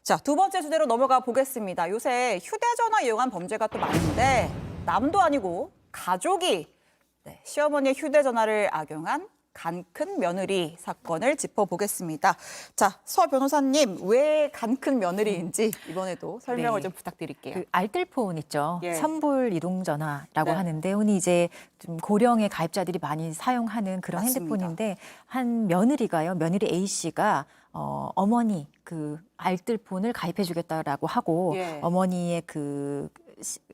자, 두 번째 주제로 넘어가 보겠습니다. 요새 휴대전화 이용한 범죄가 또 많은데 남도 아니고 가족이 시어머니의 휴대전화를 악용한 간 큰 며느리 사건을 짚어보겠습니다. 자, 서 변호사님, 왜 간 큰 며느리인지 이번에도 설명을 좀 부탁드릴게요. 그 알뜰폰 있죠. 예. 선불 이동전화라고 네. 하는데 흔히 이제 좀 고령의 가입자들이 많이 사용하는 그런 맞습니다. 핸드폰인데 한 며느리가요. 며느리 A 씨가 어머니 그 알뜰폰을 가입해주겠다라고 하고 예. 어머니의 그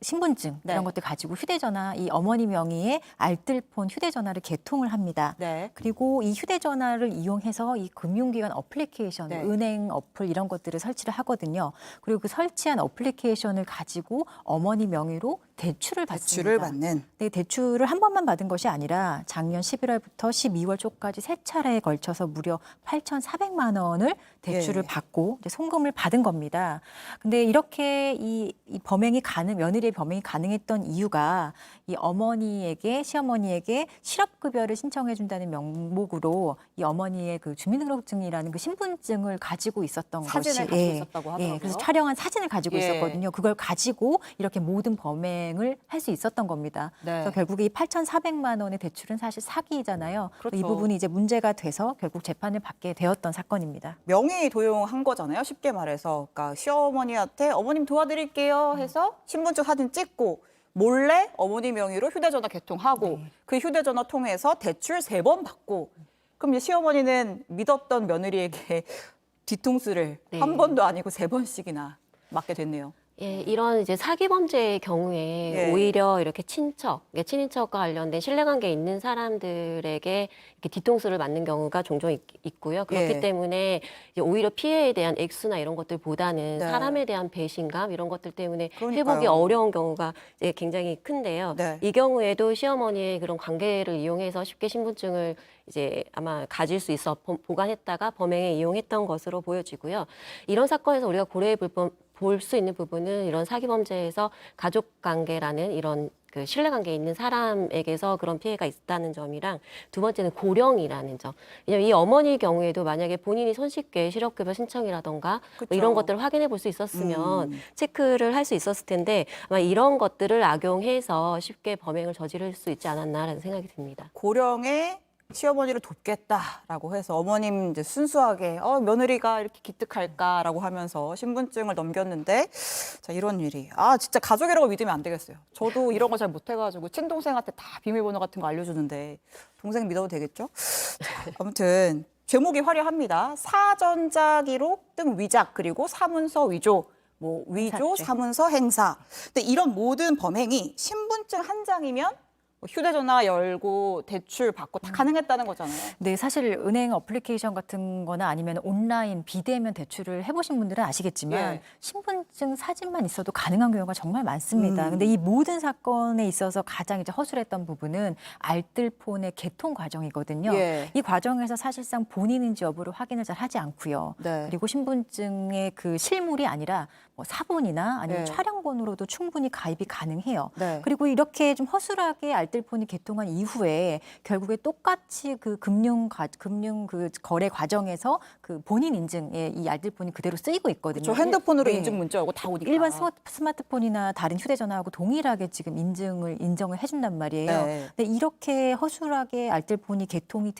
신분증 네. 이런 것들 가지고 휴대전화 이 어머니 명의의 알뜰폰 휴대전화를 개통을 합니다. 네. 그리고 이 휴대전화를 이용해서 이 금융기관 어플리케이션, 네. 은행 어플 이런 것들을 설치를 하거든요. 그리고 그 설치한 어플리케이션을 가지고 어머니 명의로 대출을 받습니다. 대출을 받는. 네, 대출을 한 번만 받은 것이 아니라 작년 11월부터 12월 초까지 세 차례에 걸쳐서 무려 8,400만 원을 대출을 예. 받고 이제 송금을 받은 겁니다. 근데 이렇게 이 범행이 며느리의 범행이 가능했던 이유가 이 어머니에게 시어머니에게 실업급여를 신청해 준다는 명목으로 이 어머니의 그 주민등록증이라는 그 신분증을 가지고 있었던 사진을 것이 가지고 있었다고 하더라고요. 그래서 촬영한 사진을 가지고 예. 있었거든요. 그걸 가지고 이렇게 모든 범행을 할 수 있었던 겁니다. 네. 그래서 결국에 이 8,400만 원의 대출은 사실 사기잖아요. 그렇죠. 이 부분이 이제 문제가 돼서 결국 재판을 받게 되었던 사건입니다. 명의 도용한 거잖아요. 쉽게 말해서. 그러니까 시어머니한테 어머님 도와드릴게요 해서 신분증 사진 찍고 몰래 어머니 명의로 휴대전화 개통하고 그 휴대전화 통해서 대출 3번 받고 그럼 이제 시어머니는 믿었던 며느리에게 뒤통수를 네. 한 번도 아니고 3번씩이나 맞게 됐네요. 예, 이런 이제 사기 범죄의 경우에 예. 오히려 이렇게 친인척과 관련된 신뢰관계 있는 사람들에게 이렇게 뒤통수를 맞는 경우가 종종 있고요. 그렇기 예. 때문에 이제 오히려 피해에 대한 액수나 이런 것들보다는 네. 사람에 대한 배신감 이런 것들 때문에 그러니까요. 회복이 어려운 경우가 이제 굉장히 큰데요. 네. 이 경우에도 시어머니의 그런 관계를 이용해서 쉽게 신분증을 이제 아마 가질 수 있어 보관했다가 범행에 이용했던 것으로 보여지고요. 이런 사건에서 우리가 고려해 볼 수 있는 부분은 이런 사기 범죄에서 가족 관계라는 이런 그 신뢰관계에 있는 사람에게서 그런 피해가 있다는 점이랑 두 번째는 고령이라는 점. 왜냐하면 이 어머니 경우에도 만약에 본인이 손쉽게 실업급여 신청이라던가 그쵸. 뭐 이런 것들을 확인해 볼 수 있었으면 체크를 할 수 있었을 텐데 아마 이런 것들을 악용해서 쉽게 범행을 저지를 수 있지 않았나라는 생각이 듭니다. 고령의 시어머니를 돕겠다라고 해서 어머님 이제 순수하게 며느리가 이렇게 기특할까라고 하면서 신분증을 넘겼는데 자 이런 일이 진짜 가족이라고 믿으면 안 되겠어요. 저도 이런 거 잘 못해가지고 친동생한테 다 비밀번호 같은 거 알려주는데 동생 믿어도 되겠죠? 자, 아무튼 제목이 화려합니다. 사전자 기록 등 위작 그리고 사문서 위조. 뭐 위조, 사죄. 사문서 행사. 근데 이런 모든 범행이 신분증 한 장이면 휴대전화 열고 대출 받고 다 가능했다는 거잖아요. 네, 사실 은행 어플리케이션 같은 거나 아니면 온라인 비대면 대출을 해보신 분들은 아시겠지만 예. 신분증 사진만 있어도 가능한 경우가 정말 많습니다. 근데 이 모든 사건에 있어서 가장 이제 허술했던 부분은 알뜰폰의 개통 과정이거든요. 예. 이 과정에서 사실상 본인인지 여부를 확인을 잘 하지 않고요. 네. 그리고 신분증의 그 실물이 아니라 뭐 사본이나 아니면 예. 촬영본으로도 충분히 가입이 가능해요. 네. 그리고 이렇게 좀 허술하게 알뜰폰이 개통한 이후에 결국에 똑같이 그 금융 그 거래 과정에서 그 본인 인증에 이 알뜰폰이 그대로 쓰이고 있거든요. 저 핸드폰으로 네. 인증 문자 오고 다 오니까. 일반 스마트폰이나 다른 휴대전화하고 동일하게 지금 인정을 해준단 말이에요. 네. 근데 이렇게 허술하게 알뜰폰이 개통이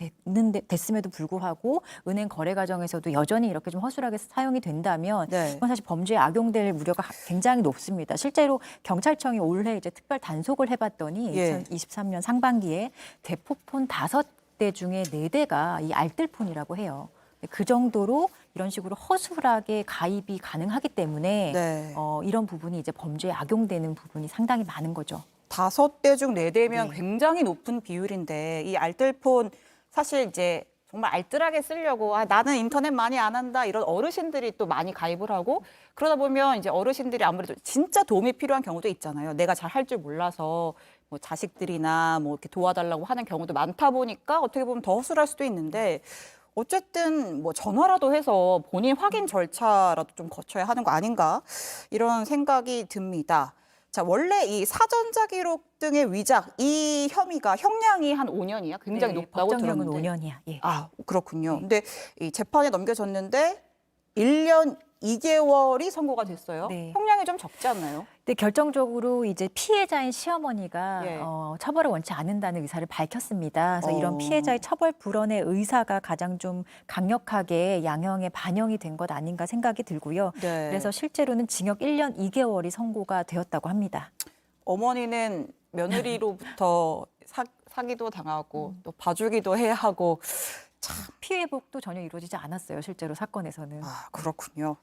됐음에도 불구하고 은행 거래 과정에서도 여전히 이렇게 좀 허술하게 사용이 된다면 네. 이건 사실 범죄에 악용될 우려가 굉장히 높습니다. 실제로 경찰청이 올해 이제 특별 단속을 해봤더니 예. 2023년 상반기에 대포폰 5대 중에 4대가 이 알뜰폰이라고 해요. 그 정도로 이런 식으로 허술하게 가입이 가능하기 때문에 네. 이런 부분이 이제 범죄에 악용되는 부분이 상당히 많은 거죠. 5대 중 4대면 네. 굉장히 높은 비율인데 이 알뜰폰 사실 이제 정말 알뜰하게 쓰려고 나는 인터넷 많이 안 한다 이런 어르신들이 또 많이 가입을 하고 그러다 보면 이제 어르신들이 아무래도 진짜 도움이 필요한 경우도 있잖아요. 내가 잘 할 줄 몰라서 뭐 자식들이나 뭐 이렇게 도와달라고 하는 경우도 많다 보니까 어떻게 보면 더 허술할 수도 있는데 어쨌든 뭐 전화라도 해서 본인 확인 절차라도 좀 거쳐야 하는 거 아닌가 이런 생각이 듭니다. 자, 원래 이 사전자 기록 등의 위작 이 혐의가 형량이 한 5년이야. 굉장히 높다고 법정형은 들었는데. 5년이야. 예. 그렇군요. 근데 이 재판에 넘겨졌는데 1년 2개월이 선고가 됐어요. 네. 형량이 좀 적지 않나요? 근데 결정적으로 이제 피해자인 시어머니가 예. 처벌을 원치 않는다는 의사를 밝혔습니다. 그래서 이런 어. 피해자의 처벌 불원의 의사가 가장 좀 강력하게 양형에 반영이 된 것 아닌가 생각이 들고요. 네. 그래서 실제로는 징역 1년 2개월이 선고가 되었다고 합니다. 어머니는 며느리로부터 사기도 당하고 또 봐주기도 해야 하고 피해 회복도 전혀 이루어지지 않았어요. 실제로 사건에서는. 아, 그렇군요.